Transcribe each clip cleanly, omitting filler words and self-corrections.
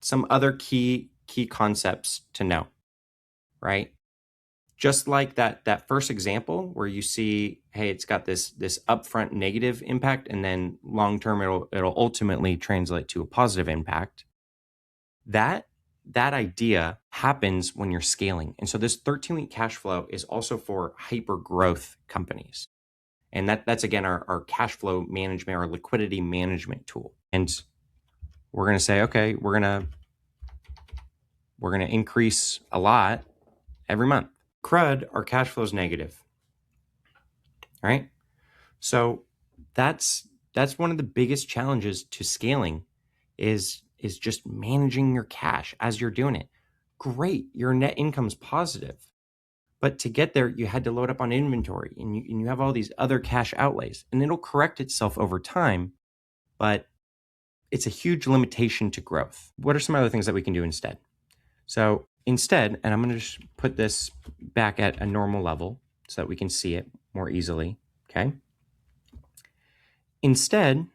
some other key concepts to know, right? Just like that first example where you see, hey, it's got this upfront negative impact, and then long term it'll ultimately translate to a positive impact. That idea happens when you're scaling. And so this 13-week cash flow is also for hyper growth companies. And that's again our cash flow management, our liquidity management tool. And we're going to say, okay, we're going to increase a lot every month. CRUD, our cash flow is negative, right? So that's one of the biggest challenges to scaling is just managing your cash as you're doing it. Great, your net income's positive. But to get there, you had to load up on inventory, and you have all these other cash outlays, and it'll correct itself over time, but it's a huge limitation to growth. What are some other things that we can do instead? So instead, and I'm going to just put this back at a normal level so that we can see it more easily, okay? Instead,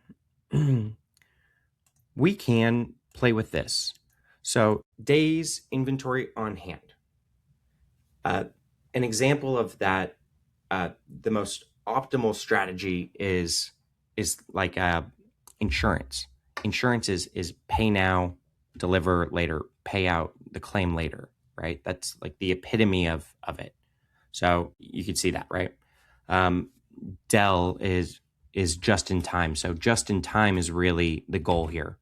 we can play with this. So days inventory on hand. An example of that, the most optimal strategy is like insurance. Insurance is pay now, deliver later, pay out the claim later, right? That's like the epitome of it. So you can see that, right? Dell is just in time. So just in time is really the goal here.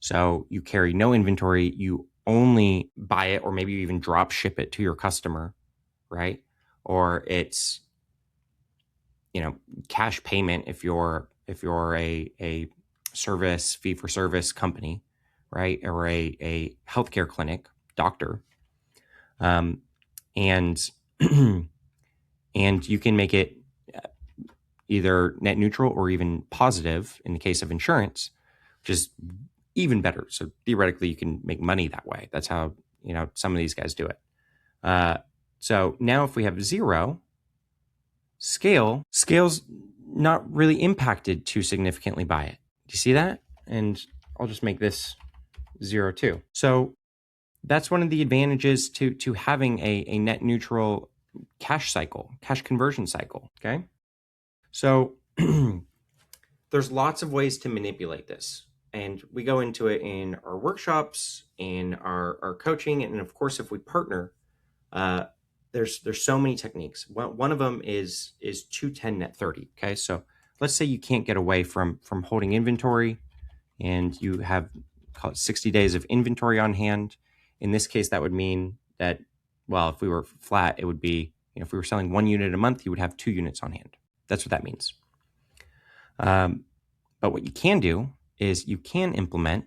So you carry no inventory, you only buy it, or maybe you even drop ship it to your customer, right? Or it's, cash payment if you're a service fee for service company, right? Or a healthcare clinic, doctor. And and you can make it either net neutral or even positive in the case of insurance, which is even better. So theoretically, you can make money that way. That's how, some of these guys do it. So now if we have zero, scale's not really impacted too significantly by it. Do you see that? And I'll just make this 0 too. So that's one of the advantages to having a net neutral cash cycle, cash conversion cycle, okay? So there's lots of ways to manipulate this. And we go into it in our workshops, in our coaching, and of course, if we partner, there's so many techniques. One of them is 210 net 30. Okay, so let's say you can't get away from holding inventory, and you have, call it 60 days of inventory on hand. In this case, that would mean that, well, if we were flat, it would be, if we were selling 1 unit a month, you would have 2 units on hand. That's what that means. But what you can do is you can implement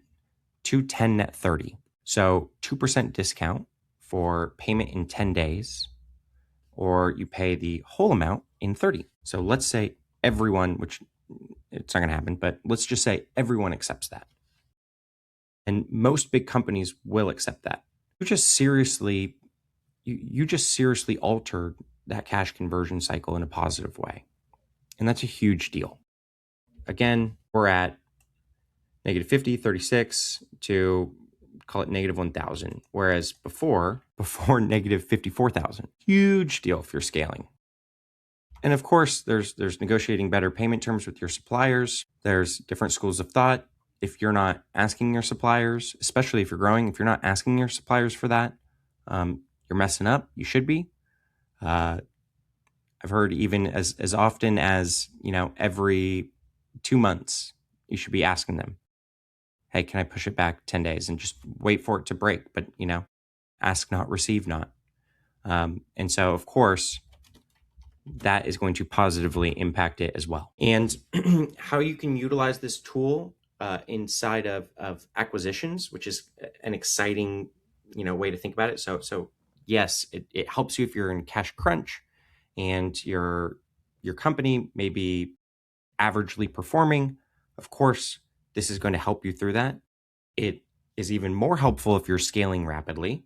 210 net 30. So 2% discount for payment in 10 days, or you pay the whole amount in 30. So let's say everyone, which it's not going to happen, but let's just say everyone accepts that. And most big companies will accept that. You just seriously altered that cash conversion cycle in a positive way. And that's a huge deal. Again, we're at negative 50, 36 to call it negative 1,000. Whereas before negative 54,000, huge deal if you're scaling. And of course, there's negotiating better payment terms with your suppliers. There's different schools of thought. If you're not asking your suppliers, especially if you're growing, if you're not asking your suppliers for that, you're messing up. You should be. I've heard even as often as, every 2 months, you should be asking them, hey, can I push it back 10 days and just wait for it to break? But, ask not, receive not. And so, of course, that is going to positively impact it as well. And how you can utilize this tool inside of acquisitions, which is an exciting, way to think about it. So yes, it helps you if you're in cash crunch and your company may be averagely performing. Of course, this is going to help you through that. It is even more helpful if you're scaling rapidly.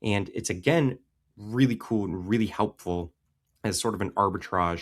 And it's, again, really cool and really helpful as sort of an arbitrage